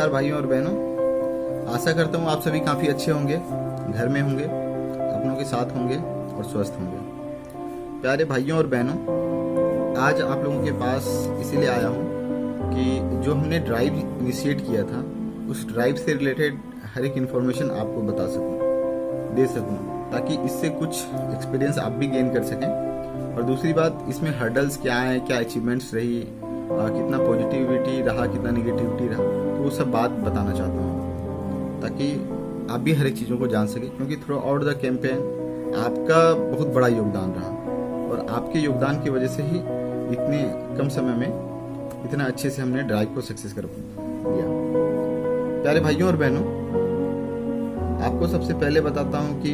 नमस्कार भाइयों और बहनों, आशा करता हूँ आप सभी काफ़ी अच्छे होंगे, घर में होंगे, अपनों के साथ होंगे और स्वस्थ होंगे। प्यारे भाइयों और बहनों, आज आप लोगों के पास इसीलिए आया हूँ कि जो हमने ड्राइव इनिशिएट किया था उस ड्राइव से रिलेटेड हर एक इन्फॉर्मेशन आपको बता सकूँ, दे सकूँ, ताकि इससे कुछ एक्सपीरियंस आप भी गेन कर सकें। और दूसरी बात, इसमें हर्डल्स क्या हैं, क्या अचीवमेंट्स रही, कितना पॉजिटिविटी रहा, कितना निगेटिविटी रहा, तो वो सब बात बताना चाहता हूँ ताकि आप भी हर एक चीज़ों को जान सकें। क्योंकि थ्रू आउट द कैंपेन आपका बहुत बड़ा योगदान रहा और आपके योगदान की वजह से ही इतने कम समय में इतना अच्छे से हमने ड्राइव को सक्सेस कर दिया। प्यारे भाइयों और बहनों, आपको सबसे पहले बताता हूँ कि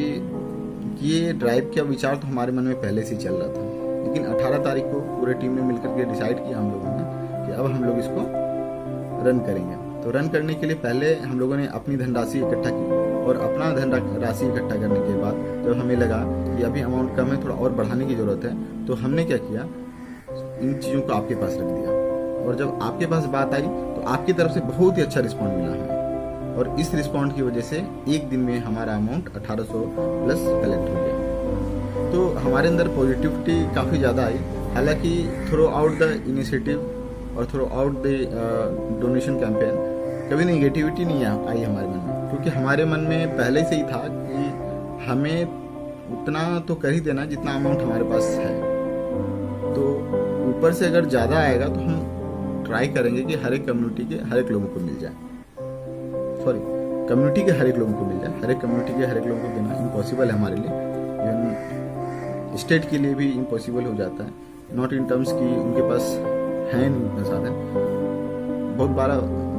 ये ड्राइव का विचार तो हमारे मन में पहले से ही चल रहा था, लेकिन 18 तारीख को पूरे टीम ने मिलकर के डिसाइड किया हम लोगों ने कि अब हम लोग इसको रन करेंगे। तो रन करने के लिए पहले हम लोगों ने अपनी धनराशि इकट्ठा की और अपना धनराशि इकट्ठा करने के बाद जब हमें लगा कि अभी अमाउंट कम है, थोड़ा और बढ़ाने की ज़रूरत है, तो हमने क्या किया, इन चीज़ों को आपके पास रख दिया। और जब आपके पास बात आई तो आपकी तरफ से बहुत ही अच्छा रिस्पॉन्ड मिला हमें, और इस रिस्पॉन्ड की वजह से एक दिन में हमारा अमाउंट 1800 प्लस कलेक्ट हो गया। तो हमारे अंदर पॉजिटिविटी काफ़ी ज़्यादा आई। हालांकि थ्रू आउट द इनिशिएटिव और through out the donation campaign कभी नेगेटिविटी नहीं आई हमारे मन में, क्योंकि हमारे मन में पहले से ही था कि हमें उतना तो कर ही देना जितना अमाउंट हमारे पास है। तो ऊपर से अगर ज़्यादा आएगा तो हम ट्राई करेंगे कि हर एक कम्युनिटी के हर एक लोगों को मिल जाए, कम्युनिटी के हर एक लोगों को मिल जाए। हर एक कम्युनिटी के हर एक लोगों को देना इम्पॉसिबल है हमारे लिए, इवन स्टेट के लिए भी इम्पॉसिबल हो जाता है। नॉट इन टर्म्स की उनके पास है नहीं उतना साधन,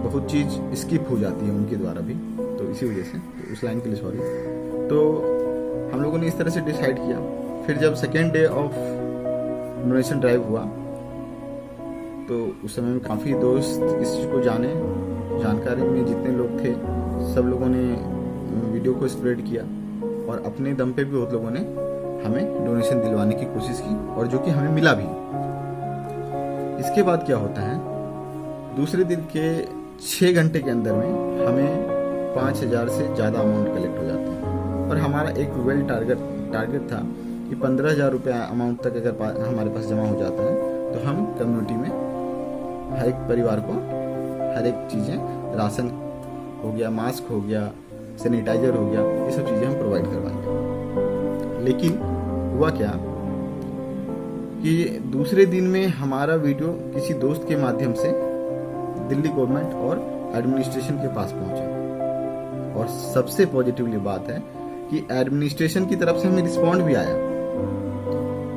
बहुत चीज़ स्किप हो जाती है उनके द्वारा भी, तो इसी वजह से तो उस लाइन के लिए सॉरी। तो हम लोगों ने इस तरह से डिसाइड किया। फिर जब second day of donation drive हुआ तो उस समय में काफ़ी दोस्त इस चीज़ को जाने, जानकारी में जितने लोग थे सब लोगों ने वीडियो को स्प्रेड किया और अपने दम पे भी बहुत लोगों ने हमें डोनेशन दिलवाने की कोशिश की, और जो कि हमें मिला भी। इसके बाद क्या होता है, दूसरे दिन के 6 घंटे के अंदर में हमें 5000 से ज़्यादा अमाउंट कलेक्ट हो जाता है। और हमारा एक वेल टारगेट था कि 15,000 रुपये अमाउंट तक अगर हमारे पास जमा हो जाता है तो हम कम्युनिटी में हर एक परिवार को हर एक चीज़ें, राशन हो गया, मास्क हो गया, सैनिटाइजर हो गया, ये सब चीज़ें हम प्रोवाइड करवाएंगे। लेकिन हुआ क्या कि दूसरे दिन में हमारा वीडियो किसी दोस्त के माध्यम से दिल्ली गवर्नमेंट और एडमिनिस्ट्रेशन के पास पहुंचा, और सबसे पॉजिटिवली बात है कि एडमिनिस्ट्रेशन की तरफ से हमें रिस्पॉन्ड भी आया।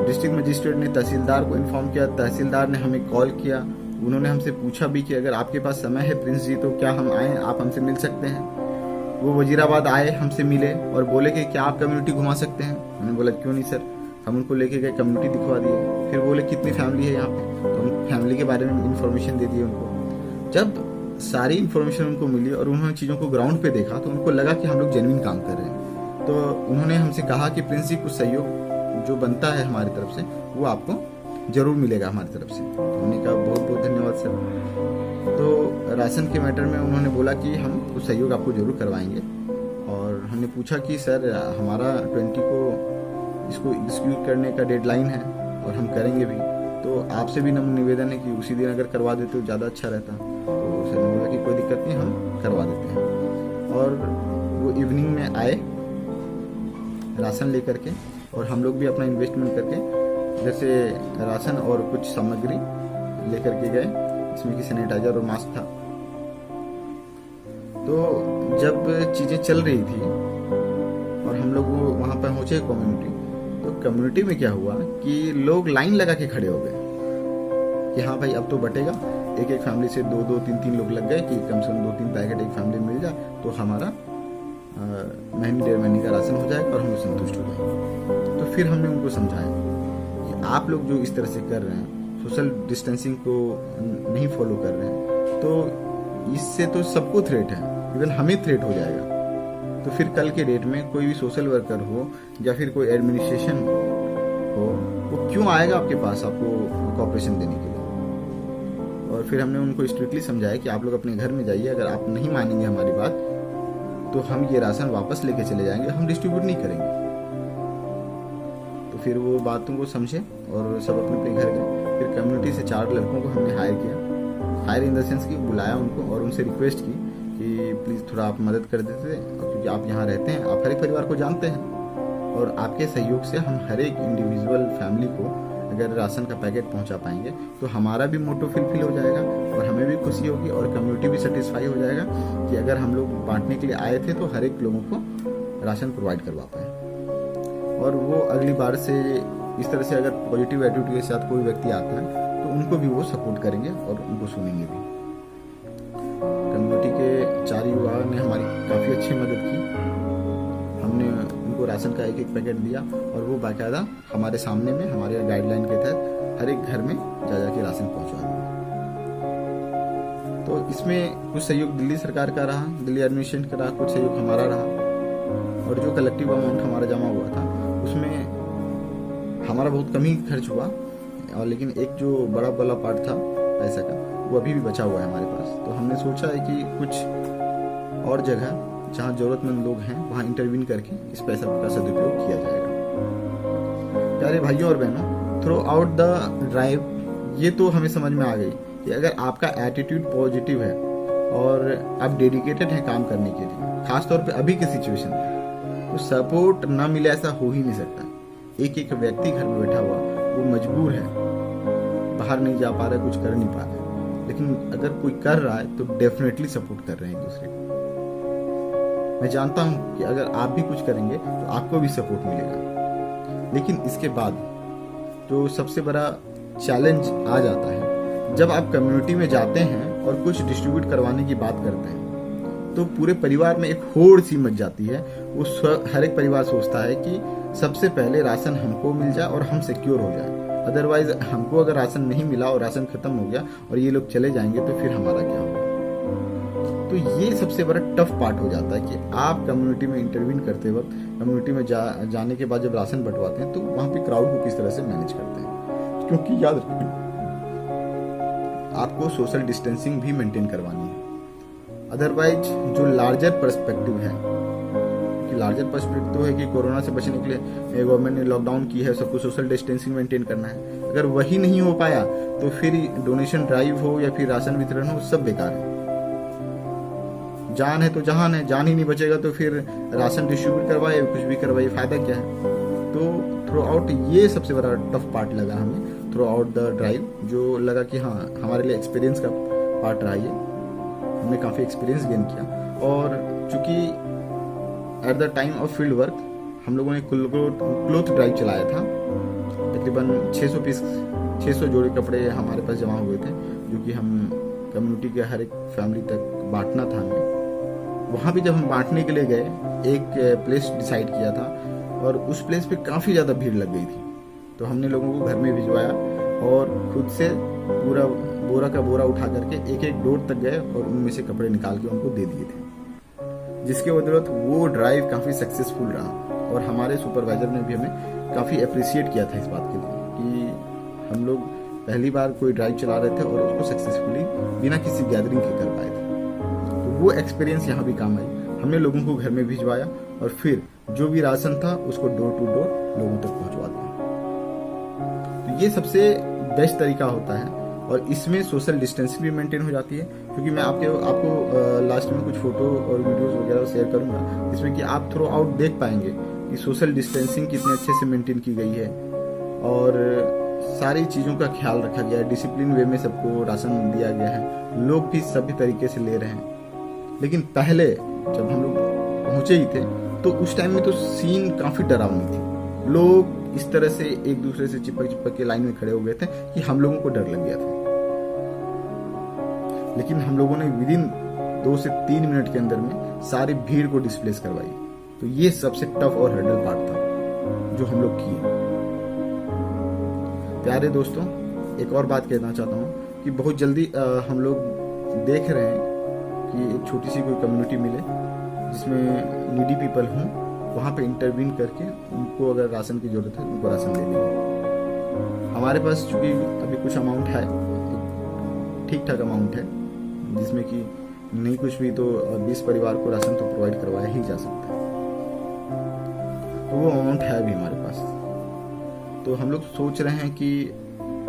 डिस्ट्रिक्ट मजिस्ट्रेट ने तहसीलदार को इन्फॉर्म किया, तहसीलदार ने हमें कॉल किया, उन्होंने हमसे पूछा भी कि अगर आपके पास समय है प्रिंस जी तो क्या हम आए, आप हमसे मिल सकते हैं। वो वजीराबाद आए, हमसे मिले और बोले कि क्या आप कम्युनिटी घुमा सकते हैं। हमने बोला क्यों नहीं सर। हम उनको लेके गए, कम्युनिटी दिखवा दिए। फिर बोले कितनी फैमिली है यहाँ पे, तो हम फैमिली के बारे में इन्फॉर्मेशन दे दिए उनको। जब सारी इन्फॉर्मेशन उनको मिली और उन्होंने चीज़ों को ग्राउंड पे देखा तो उनको लगा कि हम लोग जेन्युइन काम कर रहे हैं। तो उन्होंने हमसे कहा कि प्रिंस जी कुछ सहयोग जो बनता है हमारी तरफ से वो आपको जरूर मिलेगा हमारी तरफ से। हमने कहा बहुत बहुत धन्यवाद सर। तो राशन के मैटर में उन्होंने बोला कि हम कुछ सहयोग आपको जरूर करवाएंगे, और हमने पूछा कि सर हमारा 20 को इसको एग्जीक्यूट करने का डेडलाइन है और हम करेंगे भी, तो आपसे भी नम्र निवेदन है कि उसी दिन अगर करवा देते तो ज़्यादा अच्छा रहता। तो सर ने बोला कि कोई दिक्कत नहीं, हम करवा देते हैं। और वो इवनिंग में आए राशन लेकर के, और हम लोग भी अपना इन्वेस्टमेंट करके जैसे राशन और कुछ सामग्री लेकर के गए, इसमें कि सैनिटाइजर और मास्क था। तो जब चीज़ें चल रही थी और हम लोग वहाँ पर पहुँचे कम्युनिटी, तो कम्युनिटी में क्या हुआ कि लोग लाइन लगा के खड़े हो गए कि हाँ भाई अब तो बटेगा। एक एक फैमिली से 2-2, 3-3 लोग लग गए कि कम से कम 2-3 पैकेट एक फैमिली मिल जाए तो हमारा महीने 1.5 महीने का राशन हो जाएगा और हम लोग संतुष्ट हो जाएंगे। तो फिर हमने उनको समझाया कि आप लोग जो इस तरह से कर रहे हैं, सोशल डिस्टेंसिंग को नहीं फॉलो कर रहे हैं, तो इससे तो सबको थ्रेट है, इवन हमें थ्रेट हो जाएगा। तो फिर कल के डेट में कोई भी सोशल वर्कर हो या फिर कोई एडमिनिस्ट्रेशन हो, वो क्यों आएगा आपके पास आपको कॉपरेशन देने के लिए। और फिर हमने उनको स्ट्रिक्टली समझाया कि आप लोग अपने घर में जाइए, अगर आप नहीं मानेंगे हमारी बात तो हम ये राशन वापस लेके चले जाएंगे, हम डिस्ट्रीब्यूट नहीं करेंगे। तो फिर वो बातों को समझे और सब अपने अपने घर गए। फिर कम्युनिटी से 4 लड़कों को हमने हायर किया, हायर इन द सेंस कि बुलाया उनको और उनसे रिक्वेस्ट की कि प्लीज़ थोड़ा आप मदद कर देते, क्योंकि आप यहाँ रहते हैं, आप हर एक परिवार को जानते हैं और आपके सहयोग से हम हर एक इंडिविजुअल फैमिली को अगर राशन का पैकेट पहुंचा पाएंगे तो हमारा भी मोटो फुलफिल हो जाएगा और हमें भी खुशी होगी और कम्युनिटी भी सेटिस्फाई हो जाएगा कि अगर हम लोग बांटने के लिए आए थे तो हर एक लोगों को राशन प्रोवाइड करवा पाए। और वो अगली बार से इस तरह से अगर पॉजिटिव एटीट्यूड के साथ कोई व्यक्ति आता है तो उनको भी वो सपोर्ट करेंगे और उनको सुनेंगे भी। कम्युनिटी के 4 युवा ने हमारी काफ़ी अच्छी मदद की। हमने उनको राशन का एक पैकेट दिया और वो बाकायदा हमारे सामने में हमारे गाइडलाइन के तहत हर एक घर में जा के राशन पहुंचा दिया। तो इसमें कुछ सहयोग दिल्ली सरकार का रहा, दिल्ली एडमिनिस्ट्रेशन का रहा, कुछ सहयोग हमारा रहा और जो कलेक्टिव अमाउंट हमारा जमा हुआ था उसमें हमारा बहुत कम ही खर्च हुआ और लेकिन एक जो बड़ा वाला पार्ट था पैसा का वो अभी भी बचा हुआ है हमारे पास। तो हमने सोचा है कि कुछ और जगह जहाँ जरूरतमंद लोग हैं वहाँ इंटरवीन करके इस पैसा का सदुपयोग किया जाएगा। प्यारे भाइयों और बहनों, थ्रू आउट द ड्राइव ये तो हमें समझ में आ गई कि अगर आपका एटीट्यूड पॉजिटिव है और आप डेडिकेटेड हैं काम करने के लिए, खासतौर पे अभी की सिचुएशन में, तो सपोर्ट ना मिले ऐसा हो ही नहीं सकता। एक एक व्यक्ति घर में बैठा हुआ वो मजबूर है, बाहर नहीं जा पा रहा, कुछ कर नहीं पा रहा, लेकिन अगर कोई कर रहा है तो डेफिनेटली सपोर्ट कर रहे हैं एक दूसरे को। मैं जानता हूं कि अगर आप भी कुछ करेंगे तो आपको भी सपोर्ट मिलेगा। लेकिन इसके बाद जो सबसे बड़ा चैलेंज आ जाता है, जब आप कम्युनिटी में जाते हैं और कुछ डिस्ट्रीब्यूट करवाने की बात करते हैं तो पूरे परिवार में एक होड़ सी मच जाती है। वो हर एक परिवार सोचता है कि सबसे पहले राशन हमको मिल जाए और हम सिक्योर हो जाए, अदरवाइज हमको अगर राशन नहीं मिला और राशन खत्म हो गया और ये लोग चले जाएंगे तो फिर हमारा क्या होगा। तो ये सबसे बड़ा टफ पार्ट हो जाता है कि आप कम्युनिटी में इंटरवीन करते वक्त, कम्युनिटी में जाने के बाद जब राशन बंटवाते हैं तो वहां पे क्राउड को किस तरह से मैनेज करते हैं, क्योंकि याद रखिए आपको सोशल डिस्टेंसिंग भी मेंटेन करवानी है। अदरवाइज जो लार्जर पर्सपेक्टिव है, कि लार्जर पर्सपेक्टिव है कि कोरोना से बचने के लिए गवर्नमेंट ने लॉकडाउन की है, सबको सोशल डिस्टेंसिंग मेंटेन करना है, अगर वही नहीं हो पाया तो फिर डोनेशन ड्राइव हो या फिर राशन वितरण हो, सब बेकार है। जान है तो जहान है, जान ही नहीं बचेगा तो फिर राशन डिस्ट्रीब्यूट करवाए कुछ भी करवाइए, फायदा क्या है। तो थ्रू आउट ये सबसे बड़ा टफ पार्ट लगा हमें थ्रू आउट द ड्राइव, जो लगा कि हाँ हमारे लिए एक्सपीरियंस का पार्ट रहा ये, हमने काफ़ी एक्सपीरियंस गेन किया। और चूंकि at the time of field work हम लोगों ने क्लोथ ड्राइव चलाया था, तकरीबन 600 जोड़े कपड़े हमारे पास जमा हुए थे, जो कि हम कम्युनिटी के हर एक फैमिली तक बांटना था हमें। वहाँ भी जब हम बांटने के लिए गए, एक प्लेस डिसाइड किया था और उस प्लेस पे काफ़ी ज़्यादा भीड़ लग गई थी, तो हमने लोगों को घर में भिजवाया और खुद से पूरा बोरा का बोरा उठा करके एक एक डोर तक गए और उनमें से कपड़े निकाल के उनको दे दिए थे, जिसके बदौलत वो ड्राइव काफ़ी सक्सेसफुल रहा। और हमारे सुपरवाइजर ने भी हमें काफ़ी अप्रिशिएट किया था इस बात के लिए कि हम लोग पहली बार कोई ड्राइव चला रहे थे और उसको सक्सेसफुली बिना किसी गैदरिंग के कर पाए थे। तो वो एक्सपीरियंस यहाँ भी काम आई, हमने लोगों को घर में भिजवाया और फिर जो भी राशन था उसको डोर टू डोर लोगों तक पहुंचवा दिया। तो ये सबसे बेस्ट तरीका होता है और इसमें सोशल डिस्टेंसिंग भी मेंटेन हो जाती है, क्योंकि मैं आपको लास्ट में कुछ फोटो और वीडियोस वगैरह शेयर करूंगा जिसमें कि आप थ्रू आउट देख पाएंगे कि सोशल डिस्टेंसिंग कितने अच्छे से मेंटेन की गई है और सारी चीज़ों का ख्याल रखा गया है, डिसिप्लिन वे में सबको राशन दिया गया है, लोग भी सभी तरीके से ले रहे हैं। लेकिन पहले जब हम लोग पहुंचे ही थे तो उस टाइम में तो सीन काफ़ी डरावनी थी, लोग इस तरह से एक दूसरे से चिपक के लाइन में खड़े हो गए थे कि हम लोगों को डर लग गया था। लेकिन हम लोगों ने विदिन 2 से 3 मिनट के अंदर में सारी भीड़ को डिस्प्लेस करवाई। तो ये सबसे टफ और हर्डल पार्ट था जो हम लोग किए। प्यारे दोस्तों, एक और बात कहना चाहता हूँ कि बहुत जल्दी हम लोग देख रहे हैं कि एक छोटी सी कोई कम्युनिटी मिले जिसमें नीडी पीपल हों, वहाँ पे इंटरवीन करके उनको अगर राशन की जरूरत है उनको राशन दे देंगे। हमारे पास चूंकि अभी कुछ अमाउंट है, ठीक ठाक अमाउंट है, जिसमें कि नहीं कुछ भी तो 20 परिवार को राशन तो प्रोवाइड करवाया ही जा सकता है। तो वो अमाउंट है भी हमारे पास। तो हम लोग सोच रहे हैं कि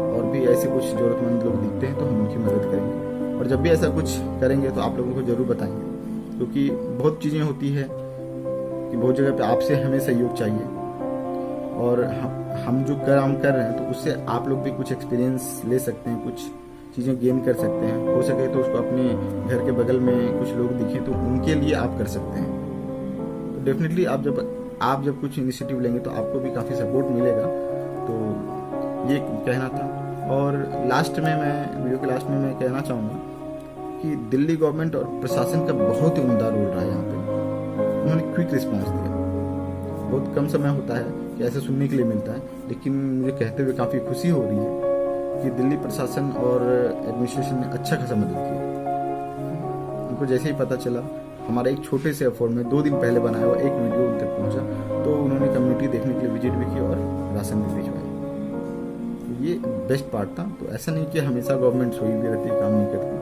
और भी ऐसे कुछ जरूरतमंद लोग दिखते हैं तो हम उनकी मदद करेंगे, और जब भी ऐसा कुछ करेंगे तो आप लोगों को जरूर बताएंगे, क्योंकि बहुत चीज़ें होती है कि बहुत जगह पे आपसे हमें सहयोग चाहिए, और हम जो काम कर रहे हैं तो उससे आप लोग भी कुछ एक्सपीरियंस ले सकते हैं, कुछ चीज़ें गेन कर सकते हैं। हो सके तो उसको अपने घर के बगल में कुछ लोग दिखें तो उनके लिए आप कर सकते हैं। तो डेफिनेटली आप जब कुछ इनिशिएटिव लेंगे तो आपको भी काफ़ी सपोर्ट मिलेगा। तो ये कहना था। और लास्ट में मैं वीडियो के लास्ट में मैं कहना चाहूँगा कि दिल्ली गवर्नमेंट और प्रशासन का बहुत ही उम्दा रोल रहा है यहाँ पे। उन्होंने क्विक रिस्पॉन्स दिया। बहुत कम समय होता है कि ऐसे सुनने के लिए मिलता है, लेकिन मुझे कहते हुए काफ़ी खुशी हो रही है कि दिल्ली प्रशासन और एडमिनिस्ट्रेशन ने अच्छा खासा मदद किया। उनको जैसे ही पता चला, हमारे एक छोटे से एफर्ट में 2 दिन पहले बनाया हुआ एक वीडियो उन तक पहुंचा, तो उन्होंने कम्युनिटी देखने के लिए विजिट भी की और राशन भी भिजवाया। ये बेस्ट पार्ट था। तो ऐसा नहीं कि हमेशा गवर्नमेंट सोई हुई रहती है, काम नहीं करती।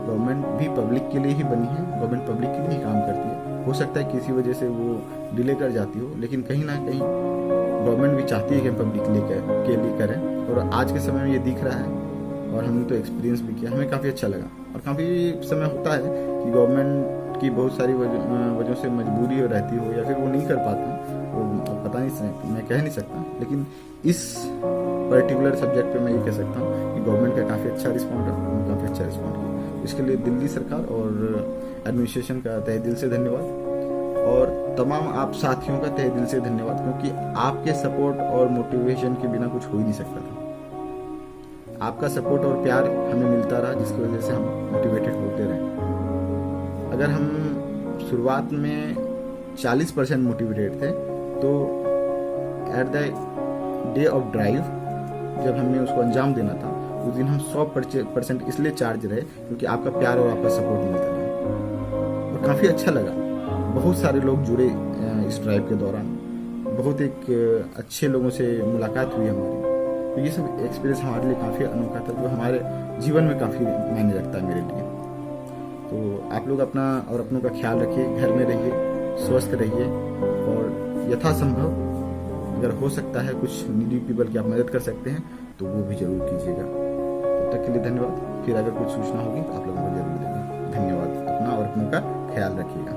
गवर्नमेंट भी पब्लिक के लिए ही बनी है, गवर्नमेंट पब्लिक के लिए ही काम करती है। हो सकता है किसी वजह से वो डिले कर जाती हो, लेकिन कहीं ना कहीं गवर्नमेंट भी चाहती है कि हम पब्लिक के लिए करें, और आज के समय में ये दिख रहा है। और हमने तो एक्सपीरियंस भी किया, हमें काफ़ी अच्छा लगा। और काफ़ी समय होता है कि गवर्नमेंट की बहुत सारी वजहों से मजबूरी रहती हो या फिर वो नहीं कर पाते, वो पता नहीं, मैं कह नहीं सकता। लेकिन इस पर्टिकुलर सब्जेक्ट पे मैं ये कह सकता हूँ कि गवर्नमेंट का काफ़ी अच्छा रिस्पॉन्ड है, काफ़ी अच्छा रिस्पॉन्ड किया। इसके लिए दिल्ली सरकार और एडमिनिस्ट्रेशन का तहे दिल से धन्यवाद, और तमाम आप साथियों का तहे दिल से धन्यवाद, क्योंकि आपके सपोर्ट और मोटिवेशन के बिना कुछ हो ही नहीं सकता था। आपका सपोर्ट और प्यार हमें मिलता रहा, जिसकी वजह से हम मोटिवेटेड होते रहे। अगर हम शुरुआत में 40% मोटिवेटेड थे, तो at the day of drive जब हमने उसको अंजाम देना था, उस दिन हम 100% इसलिए चार्ज रहे क्योंकि आपका प्यार और आपका सपोर्ट मिलता रहा। और काफ़ी अच्छा लगा। बहुत सारे लोग जुड़े इस ड्राइव के दौरान, बहुत एक अच्छे लोगों से मुलाकात हुई हमारी। तो ये सब एक्सपीरियंस हमारे लिए काफ़ी अनोखा था, जो हमारे जीवन में काफ़ी मायने रखता है मेरे लिए। तो आप लोग अपना और अपनों का ख्याल रखिए, घर में रहिए, स्वस्थ रहिए, और यथासंभव अगर हो सकता है कुछ नीडी पीपल की आप मदद कर सकते हैं तो वो भी जरूर कीजिएगा। तब तक के लिए धन्यवाद। फिर अगर कुछ सूचना होगी तो आप लोगों को जरूर देंगे। धन्यवाद। अपना और अपनों का ख्याल रखिएगा।